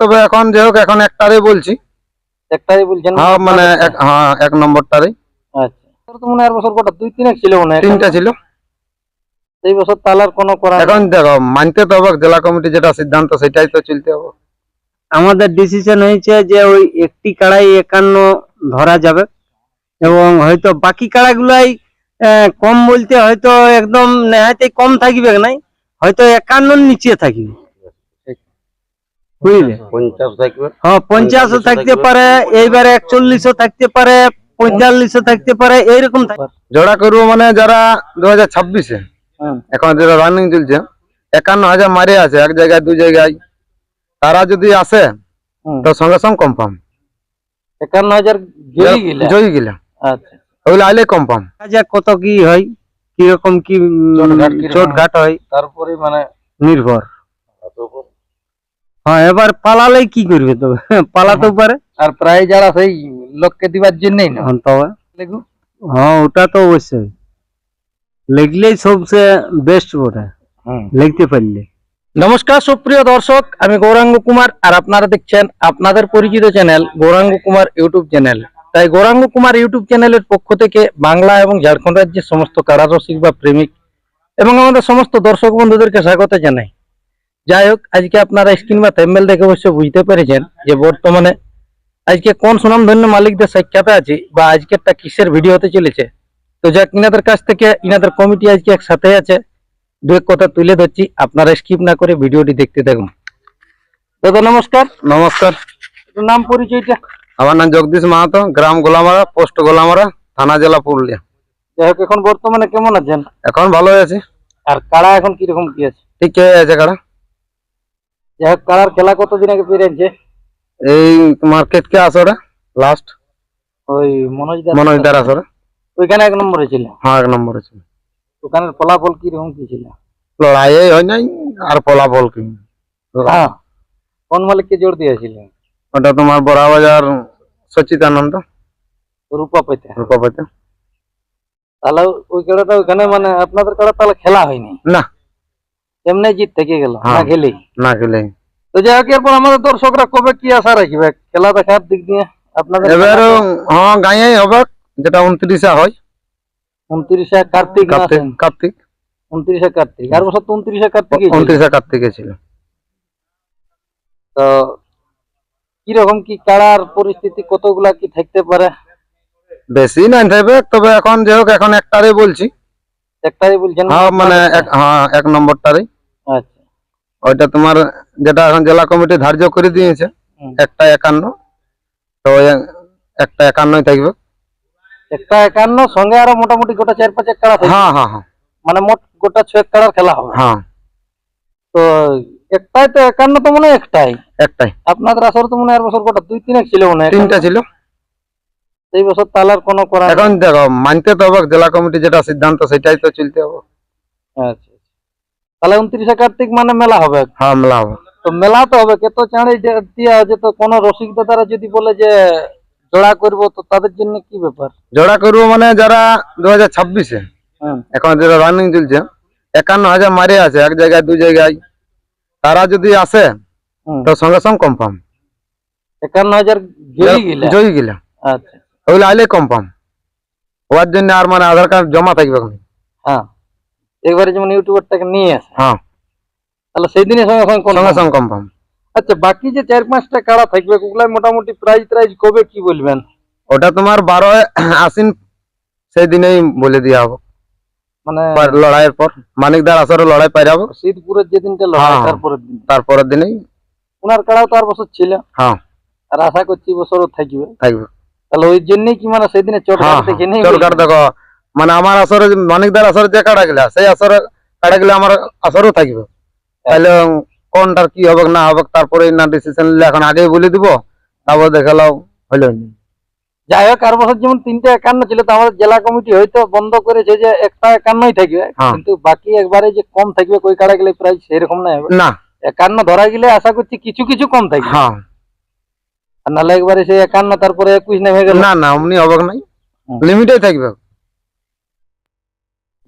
তবে এখন যে হোক এখন একটারই বলছি। একটাই বলছেন? হ্যাঁ মানে এক নম্বরটারই। আচ্ছা, তো মনে হয় আর বছর কটা 2-3 ছিল মনে হয়? 3টা ছিল। এই বছর তালার কোনো করা এখন দেখো মানতে তো হবে, জেলা কমিটি যেটা সিদ্ধান্ত সেটাই তো চলতে হবে। আমাদের ডিসিশন হয়েছে যে ওই একটি কাড়াই 51 ধরা যাবে, এবং হয়তো বাকি কাড়াগুলাই কম বলতে হয়তো একদম নেহাতে কম থাকবে নাই, হয়তো 51 নিচে থাকবে, বুঝলে? 50 থাকবে। হ্যাঁ 50ও থাকতে পারে, এইবারে 41ও থাকতে পারে, 45ও থাকতে পারে, এইরকম জোড়া করবো মানে যারা 2026-এ এখন যেটা রানিং চলছে 51,000 মারে আছে এক জায়গায় 2 জায়গায়, তারা যদি আসে তো সঙ্গে সঙ্গে কনফার্ম 51,000 জয়ী গিলা। আচ্ছা, ওইগুলো আইলে কনফার্ম। কত কি হয়, কিরকম কি চোটঘাট হয় তারপরে মানে নির্ভর। হ্যাঁ এবার পালালে কি করবে, তো পালাতেও পারে। আর প্রায় যারা সেই লোককে দিবার জন্যই না তবে হ্যাঁ ওটা তো অবশ্যই লিখলেই সবচেয়ে বেস্ট, ওটা লিখতে পারলে। নমস্কার সুপ্রিয় দর্শক, আমি গৌরাঙ্গ কুমার আর আপনারা দেখছেন আপনাদের পরিচিত channel Gauranga Kumar YouTube channel. তাই গৌরাঙ্গ কুমার ইউটিউব চ্যানেলের পক্ষ থেকে বাংলা এবং ঝাড়খণ্ড রাজ্যের সমস্ত কারারসিক বা প্রেমিক এবং আমাদের সমস্ত দর্শক বন্ধুদেরকে স্বাগত জানাই। যাই হোক, আজকে আপনারা স্ক্রিন বা থাম্বনেল দেখে অবশ্যই বুঝতে পেরেছেন যে বর্তমানে আজকে কোন সুনামধন্য মালিকদের সাক্ষাতে আছি বা আজকেরটা কিসের ভিডিও হতে চলেছে। তো যাক, ইনাদের কাছ থেকে ইনাদের কমিটি আজকে একসাথে আছে, দু এক কথা তুলে ধরছি, আপনারা স্কিপ না করে ভিডিওটি দেখতে থাকুন। দাদা নমস্কার। নমস্কার। নাম পরিচয়টা? আমার নাম জগদীশ মাহাতো, গ্রাম গোলামারা, পোস্ট গোলামারা, থানা জেলা পুরুলিয়া। যাই হোক, এখন বর্তমানে কেমন আছেন? এখন ভালো আছি। আর কাড়া এখন কিরকম কি আছে? ঠিক আছে কাড়া। যাই হোক, কাড়ার খেলা কতদিন আগে পেরেছে? এই তোমার কেটকে আসরে লাস্ট ওই মনোজদার আসরে ওইখানে 1 নম্বরে ছিল। হ্যাঁ 1 নম্বরে ছিল। ওখানের ফলাফল কিরকম কি ছিল? লড়াই হয় নাই আর ফলাফল কি। হ্যাঁ, কোন মালিককে জোর দিয়েছিলেন? ওটা তোমার বড়াবাজার সচিদানন্দ রূপাপতি। রূপাপতি। তাহলে ওই খেলাটা ওইখানে মানে আপনাদের খেলা তাহলে খেলা হয়নি না, এমনি জিত থেকে গেল না খেলেই? না খেলে। তো যাই হোক, এরপর আমাদের দর্শকরা কবে কি আশা রাখবে খেলা দেখার দিক দিয়ে আপনাদের? এবার হ্যাঁ গাঁয়েই হবে, যেটা 29-এ হয়। 29-এ কার্তিক। কার্তিক 29-এ কার্তিক। আর বছর তো 29-এ কার্তিক। 29-এ কার্তিকে ছিল। তো কিরকম কি কাড়ার পরিস্থিতি কতগুলা কি থাকতে পারে? বেশি নাই থাকবে, তবে এখন যে হোক এখন একটারই বলছি। একটাই বলছেন? হ্যাঁ মানে এক নম্বরটারই। আচ্ছা, ওইটা তোমার যেটা এখন জেলা কমিটি ধার্য করে দিয়েছে একটা 51, তো একটা 51 থাকবে। একটা 51 সঙ্গে আরো মোটামুটি গোটা 4-5 কাড়া থাকবে। হ্যাঁ হ্যাঁ হ্যাঁ, মানে মোট গোটা 6 কাড়ার খেলা হবে। হ্যাঁ তো একটাই তো 51 তো মনে হয় একটাই। আপনাদের আসর তো মনে হয় আর বছর কটা 2-3 ছিল মনে হয়? 3টা ছিল। এই বছর তালার কোনো করা এখন দেখো মানতে তো হবে, জেলা কমিটি যেটা সিদ্ধান্ত সেটাই তো চলতে হবে। আচ্ছা, তাহলে 29-এ কার্তিক মানে মেলা হবে? হ্যাঁ মেলা হবে। তো মেলা তো হবে, কত চাঁড়ে দিয়া আছে, তো কোনো রসিক দাদারা যদি বলে যে জোড়া করবো তো তাদের জন্য কি ব্যাপার? জোড়া করবো মানে যারা 2026-এ এখন যেটা রানিং চলছে 51,000 মারে আছে এক জায়গায় 2 জায়গায়, তারা যদি আসে তো সঙ্গে সঙ্গে কনফার্ম 51,000 জয়ী গিলা। আচ্ছা, ওইগুলো আইলে কনফার্ম হওয়ার জন্য আর মানে আধার কার্ড জমা থাকবে। হ্যাঁ একবারে যেমন ইউটিউবারটাকে নিয়ে আসে, হ্যাঁ তাহলে সেই দিনে সঙ্গে সঙ্গে কনফার্ম। আচ্ছা, বাকি যে 4-5টা কাড়া থাকবে ওগুলাই মোটামুটি প্রাইজ কবে কি বলবেন? ওটা তোমার 12 আশ্বিন সেই দিনেই বলে দেওয়া হবে, মানে লড়াইয়ের পর মানিকদার আসরে লড়াই পাই যাবো। শীতপুরের যেদিনটা লড়াই তারপরের দিনেই। ওনার কাড়াও তো আর বছর ছিল। হ্যাঁ, আর আশা করছি বছরও থাকবে। তাহলে ওই জন্যই কি মানে সেদিনে চটকাট দেখে নেই? চটকাট দেখো মানে আমার আসরে মানিকদার আসরে যে কাড়া গেলা সেই আসরে কাড়া গেলে আমার আসরেও থাকবে। তাহলে কোনটার কি হবে না হবে তারপরে না ডিসিশন নিলে এখন আগেই বলে দিব, তারপর দেখালাও হইল। যাই হোক, আর বছর যেমন 3টা 51 ছিল, তো আমাদের জেলা কমিটি হয়তো বন্ধ করেছে যে একটা 51ই থাকবে, কিন্তু বাকি একবারে যে কম থাকবে কই কাড়া গেলে প্রাইস সেরকম না হবে না। 51 ধরা গেলে আশা করছি কিছু কিছু কম থাকবে। হ্যাঁ, আর নাহলে একবারে সেই 51 তারপরে 21 নেমে গেল না অমনি হবে নাই, লিমিটেই থাকবে।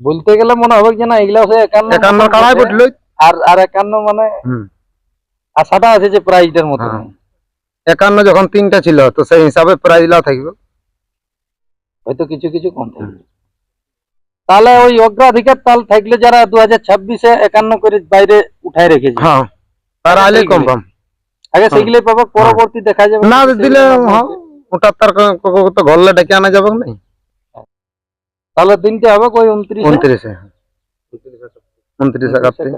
বলতে গেলে মনে হবে যে না এগুলা সেই 51 কাড়াই বটলো। আর 51 মানে আশাটা আছে যে প্রাইজটার মতো। হ্যাঁ। 51 যখন 3টা ছিল তো সেই হিসাবে প্রাইজটা থাকবে। হয়তো কিছু কিছু কম থাকবে। তাহলে ওই অগ্রাধিকার তাল থাকলে যারা 2026-এ 51 করে বাইরে উঠায় রেখেছে, হ্যাঁ তারা আইলে কনফার্ম। আগে সেগুলোই পাবে, পরবর্তী দেখা যাবে। না দিলে হ্যাঁ ওটা তার তো ঘরলে ডেকে আনা যাবে না। তাহলে দিনটা হবে ওই 29-এ। 29-এ 29 কাটতে।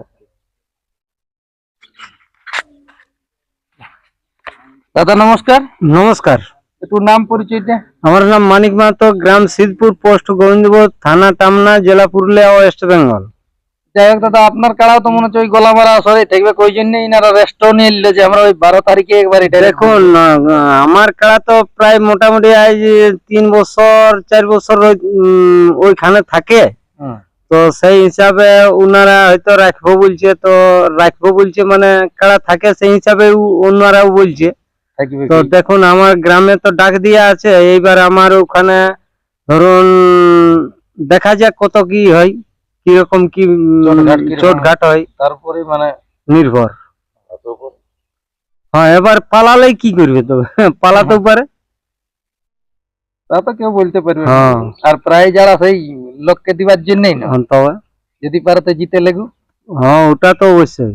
দাদা নমস্কার, নমস্কার, একটু নাম পরিচয়টা। আমার নাম মানিক মাহাতো, গ্রাম সিদ্ধপুর, পোস্ট গোবিন্দপুর, থানা টামনা, জেলা পুরুলিয়া, ওয়েস্ট বেঙ্গল। যাই হোক দাদা, আপনার কাড়াও তো মনে হচ্ছে ওই গলামারা আসরে থাকবে, ওই জন্য ইনারা রেস্টও নিয়ে নিল যে আমরা ওই 12 তারিখে একবার এটা দেখুন আমার কাড়া তো প্রায় মোটামুটি আজ 3 বছর 4 বছর ওইখানে থাকে, তো সেই হিসাবে উনারা হয়তো রাখবো বলছে, তো রাখবো বলছে মানে কাড়া থাকে সেই হিসাবে অন্যরাও বলছে। থাকবে তো কি? দেখুন আমার গ্রামে তো ডাক দিয়া আছে, এইবার আমার ওখানে ধরুন দেখা যাক কত কি হয়, কিরকম কি চোটঘাট কিরকম চোটঘাট হয়, তারপরে মানে নির্ভর। হ্যাঁ এবার পালালে কি করবে, তো পালাতেও পারে। তা তো কেউ বলতে পারবে না। হ্যাঁ আর প্রায় যারা সেই লোককে দিবার জন্যই না, তবে যদি পারে তো জিতে লেগু। হ্যাঁ ওটা তো অবশ্যই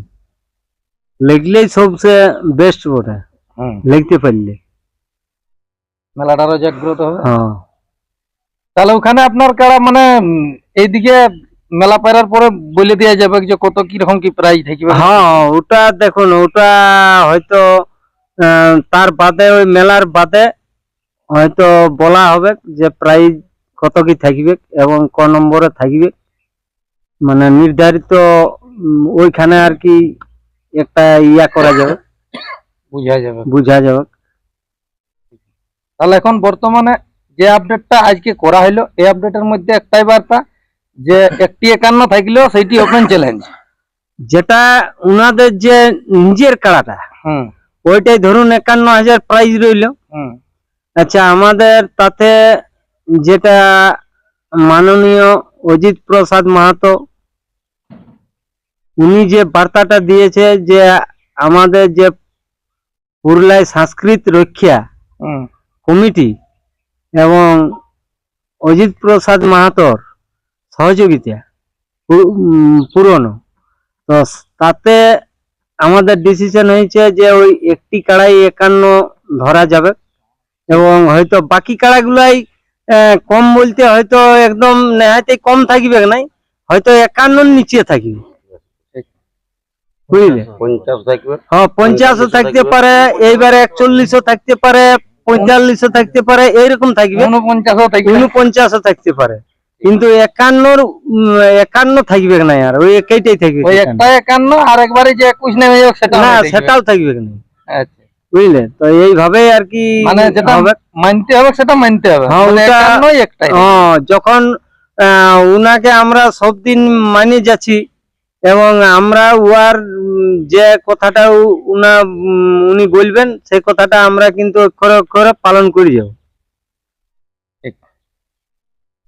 লিখলেই সবচেয়ে বেস্ট বটে, লিখতে পারলে মেলাটারও জাগ্রত হবে। হ্যাঁ। তাহলে ওখানে আপনার কারা মানে এইদিকে মেলা পাড়ার পরে বলে দেওয়া যাবে যে কত কিরকম কি প্রাইস থাকবে। হ্যাঁ ওটা দেখুন, ওটা হয়তো তার বাদে ওই মেলার বাদে হয়তো বলা হবে যে প্রাইস কত কি থাকবে এবং ক নম্বরে থাকবে, মানে নির্ধারিত ওইখানে আর কি একটা ইয়া করা যাবে, বুঝা যাবে। তাহলে এখন বর্তমানে যে আপডেটটা আজকে করা হলো, এই আপডেটের মধ্যে একটাই বার্তা যে 51 থাকলেও সেইটি ওপেন চ্যালেঞ্জ, যেটা উনাদের যে নিজের কাড়াটা ওইটাই ধরুন 51,000 প্রাইজ রইল। আচ্ছা আমাদের তাতে যেটা মাননীয় অজিত প্রসাদ মাহাতো উনি যে বার্তাটা দিয়েছে যে আমাদের যে পুরুলিয়ায় সংস্কৃত রক্ষা কমিটি এবং অজিত প্রসাদ মাহাতোর সহযোগিতা পুরনো, তো তাতে আমাদের ডিসিশন হয়েছে যে ওই একটি কাড়াই 51 ধরা যাবে এবং হয়তো বাকি কাড়াগুলাই কম বলতে হয়তো একদম নেহাতে কম থাকবে নাই, হয়তো 51 নিচে থাকবে, বুঝলে। 50 থাকবে, হ্যাঁ 50ও থাকতে পারে, এইবারে 41ও থাকতে পারে, 45ও থাকতে পারে, এইরকম থাকবে, 49ও থাকতে পারে, কিন্তু 51 থাকবে না, আর ওই একটাই থাকবে, ওই একটা 51 আর একবারে যে 21 নেমে যাবে সেটা না, থাকবে। সেটাও থাকবে না। আচ্ছা বুঝলে, তো এইভাবে আর কি মানে যেটা হবে। মানতে হবে সেটা মানতে হবে, হ্যাঁ, মানে ওটা- 51 একটাই। যখন উনাকে আমরা সব দিন মানি যাচ্ছি এবং আমরা উয়ার যে কথাটা উনি বলবেন সেই কথাটা আমরা কিন্তু অক্ষরে অক্ষরে পালন করে যাব, ঠিক।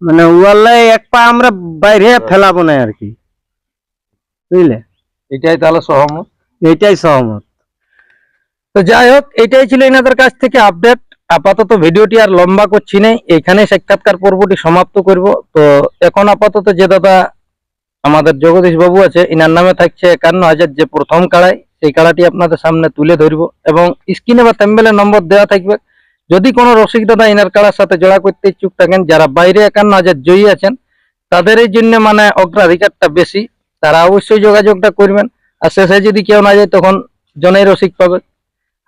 মানে উয়ারলাই এক পা আমরা বাইরে ফেলাবো না আর কি, বুঝলে। এটাই তাহলে সহমত। এটাই সহমত। তো যাই হোক, এটাই ছিল এনাদের কাছ থেকে আপডেট। আপাতত ভিডিওটি আর লম্বা করছি না, এখানে সাক্ষাৎকার পর্বটি সমাপ্ত করব। তো এখন আপাতত যে দাদা আমাদের জগদীশ বাবু আছে, ইনার নামে থাকছে 51,000 যে প্রথম কাড়াই, সেই কাড়াটি আপনাদের সামনে তুলে ধরবো এবং স্ক্রিনে বা থাম্বনেলে নম্বর দেওয়া থাকবে। যদি কোনো রসিক দাদা ইনার কাড়ার সাথে জোড়া করতে ইচ্ছুক থাকেন, যারা বাইরে 51,000 জয়ী আছেন তাদের এই জন্য মানে অগ্রাধিকারটা বেশি, তারা অবশ্যই যোগাযোগটা করবেন। আর শেষে যদি কেউ না যায় তখন জনেই রসিক পাবে।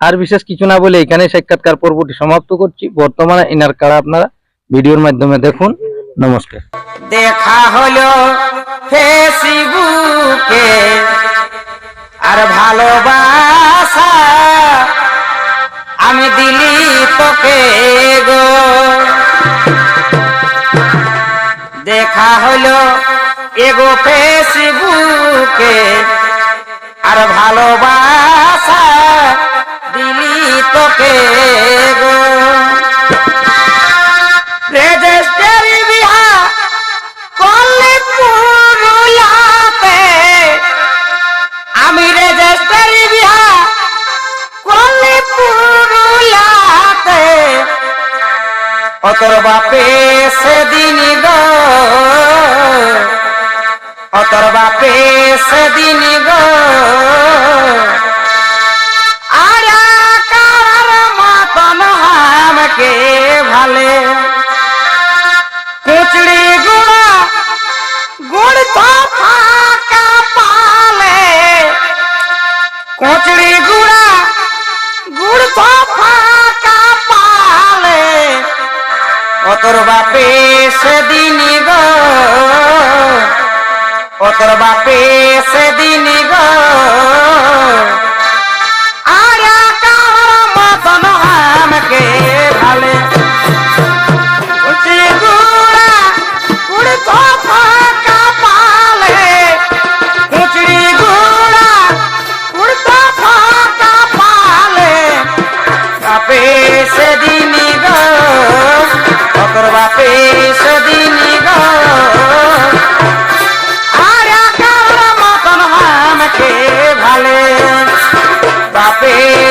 আর বিশেষ কিছু না বলে এখানে সাক্ষাৎকার পর্বটি সমাপ্ত করছি। বর্তমানে ইনার কাড়া আপনারা ভিডিওর মাধ্যমে দেখুন। নমস্কার। দেখা হলো ফেসবুকে আর ভালোবাসা আমি দিলি তোকে গো, দেখা হলো এগো ফেসবুকে আর ভালোবাসা দিলি তোকে গো, রেজিস্ট্রি বিহা করলে পুরুলাতে আমি রেজিস্ট্রি বিহা তোর বাপে সেদিন গো, তোর বাপে সেদিন গো, আর কার মতন আমাকে ভালে কুচড়ি গুড়া গুড় তো ফাঁকা পালে, কুচড়ি গুড়া গুড় তো ফাঁকা পালে, তোর বাপে সেদিন গো, তোর বাপে সেদিন গো,